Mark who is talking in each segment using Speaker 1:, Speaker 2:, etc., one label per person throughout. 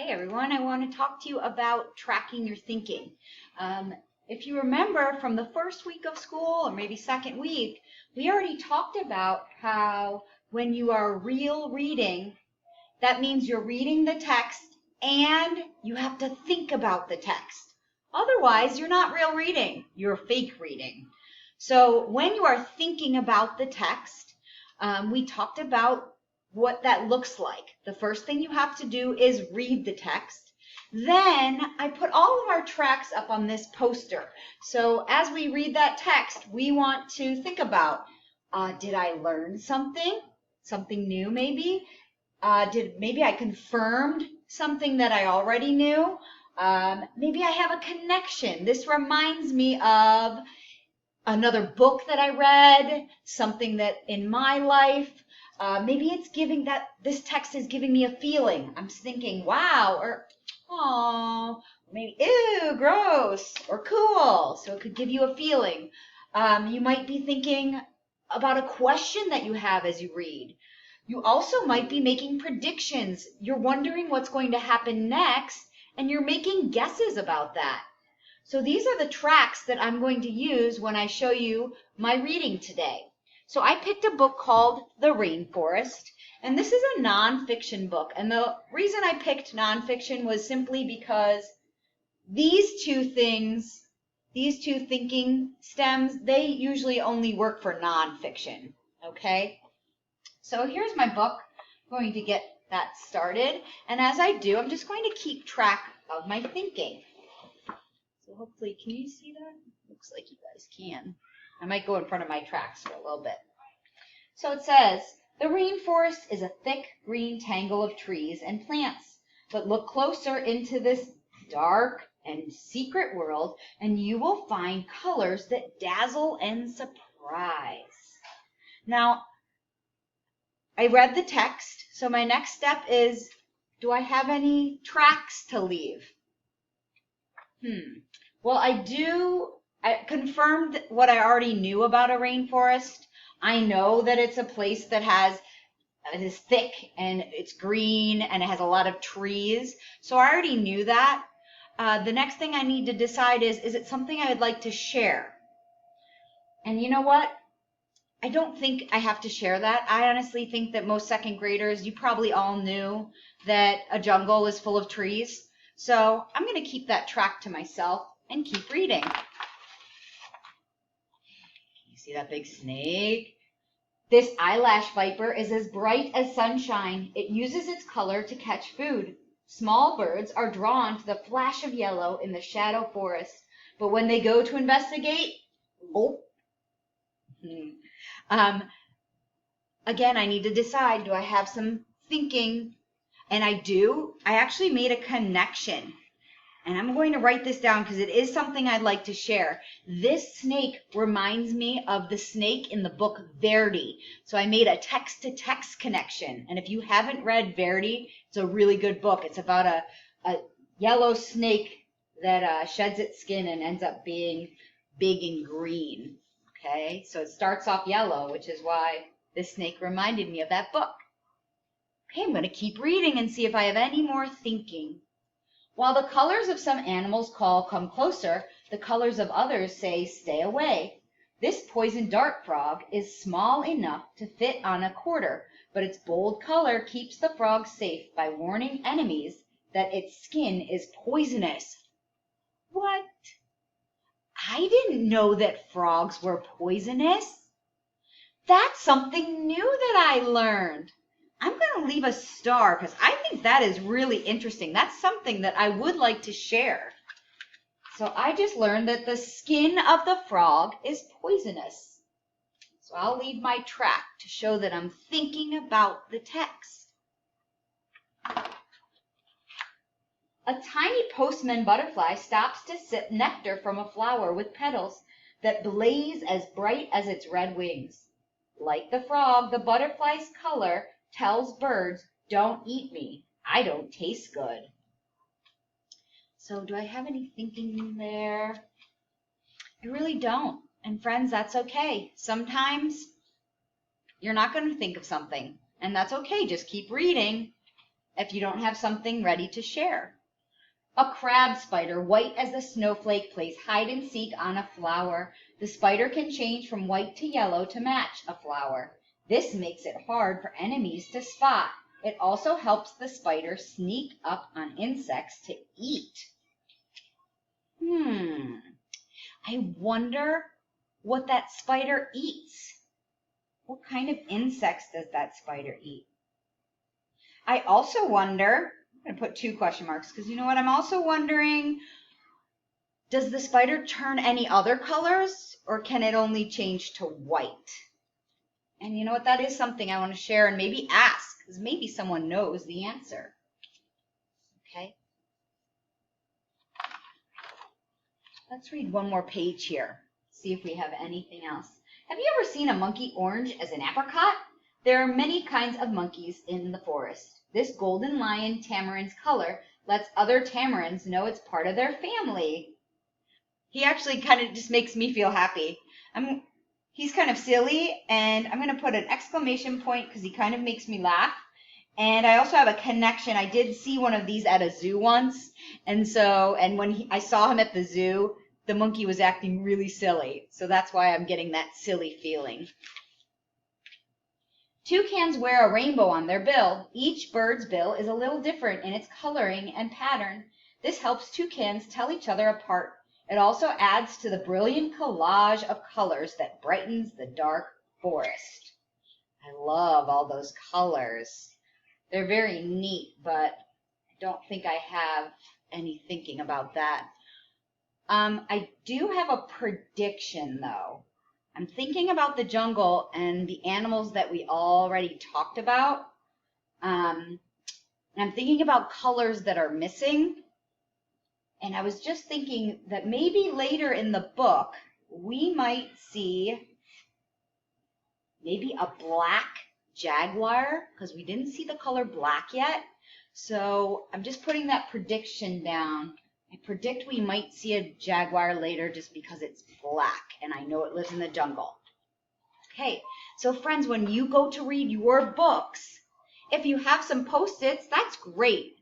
Speaker 1: Hey everyone, I want to talk to you about tracking your thinking. If you remember from the first week of school or maybe second week, we already talked about how when you are real reading, that means you're reading the text and you have to think about the text. Otherwise, you're not real reading, you're fake reading. So when you are thinking about the text, we talked about what that looks like. The first thing you have to do is read the text. Then I put all of our tracks up on this poster. So as we read that text, we want to think about, did I learn something? Something new maybe? Maybe I confirmed something that I already knew? Maybe I have a connection. This reminds me of another book that I read, something that in my life. Maybe it's giving that this text is giving me a feeling. I'm thinking, wow, or oh, maybe ew, gross, or cool. So it could give you a feeling. You might be thinking about a question that you have as you read. You also might be making predictions. You're wondering what's going to happen next, and you're making guesses about that. So these are the tracks that I'm going to use when I show you my reading today. So I picked a book called The Rainforest, and this is a nonfiction book. And the reason I picked nonfiction was simply because these two things, these two thinking stems, they usually only work for nonfiction, okay? So here's my book. I'm going to get that started. And as I do, I'm just going to keep track of my thinking. So hopefully, can you see that? Looks like you guys can. I might go in front of my tracks for a little bit. So it says, the rainforest is a thick green tangle of trees and plants. But look closer into this dark and secret world, and you will find colors that dazzle and surprise. Now, I read the text, so my next step is, do I have any tracks to leave? Well, I confirmed what I already knew about a rainforest. I know that it's a place that it is thick and it's green and it has a lot of trees. So I already knew that. The next thing I need to decide is it something I would like to share? And you know what? I don't think I have to share that. I honestly think that most second graders, you probably all knew that a jungle is full of trees. So I'm going to keep that track to myself and keep reading. You see that big snake? This eyelash viper is as bright as sunshine. It uses its color to catch food. Small birds are drawn to the flash of yellow in the shadow forest. But when they go to investigate, again, I need to decide, do I have some thinking? And I do. I actually made a connection. And I'm going to write this down because it is something I'd like to share. This snake reminds me of the snake in the book Verity. So I made a text-to-text connection. And if you haven't read Verity, it's a really good book. It's about a yellow snake that sheds its skin and ends up being big and green. Okay, so it starts off yellow, which is why this snake reminded me of that book. Okay, I'm going to keep reading and see if I have any more thinking. While the colors of some animals call, come closer, the colors of others say, stay away. This poison dart frog is small enough to fit on a quarter, but its bold color keeps the frog safe by warning enemies that its skin is poisonous. What? I didn't know that frogs were poisonous. That's something new that I learned. I'm going to leave a star because I think that is really interesting. That's something that I would like to share. So I just learned that the skin of the frog is poisonous. So I'll leave my track to show that I'm thinking about the text. A tiny postman butterfly stops to sip nectar from a flower with petals that blaze as bright as its red wings. Like the frog, the butterfly's color tells birds, don't eat me. I don't taste good. So do I have any thinking in there? I really don't. And friends, that's okay. Sometimes you're not going to think of something. And that's okay. Just keep reading. if you don't have something ready to share. A crab spider, white as the snowflake, plays hide and seek on a flower. The spider can change from white to yellow to match a flower. This makes it hard for enemies to spot. It also helps the spider sneak up on insects to eat. I wonder what that spider eats. What kind of insects does that spider eat? I also wonder, I'm going to put 2 question marks because you know what? I'm also wondering, does the spider turn any other colors or can it only change to white? And you know what? That is something I want to share and maybe ask because maybe someone knows the answer. Okay. Let's read one more page here. See if we have anything else. Have you ever seen a monkey orange as an apricot? There are many kinds of monkeys in the forest. This golden lion tamarind's color lets other tamarins know it's part of their family. He actually kind of just makes me feel happy. He's kind of silly, and I'm going to put an exclamation point because he kind of makes me laugh. And I also have a connection. I did see one of these at a zoo once, and when I saw him at the zoo, the monkey was acting really silly. So that's why I'm getting that silly feeling. Toucans wear a rainbow on their bill. Each bird's bill is a little different in its coloring and pattern. This helps toucans tell each other apart. It also adds to the brilliant collage of colors that brightens the dark forest. I love all those colors. They're very neat, but I don't think I have any thinking about that. I do have a prediction, though. I'm thinking about the jungle and the animals that we already talked about. And I'm thinking about colors that are missing. And I was just thinking that maybe later in the book, we might see maybe a black jaguar, because we didn't see the color black yet. So I'm just putting that prediction down. I predict we might see a jaguar later just because it's black, and I know it lives in the jungle. Okay, so friends, when you go to read your books, if you have some Post-its, that's great.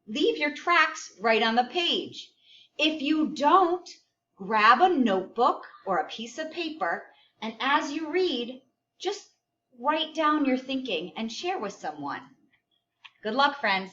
Speaker 1: Leave your tracks right on the page. If you don't, grab a notebook or a piece of paper, and as you read, just write down your thinking and share with someone. Good luck, friends.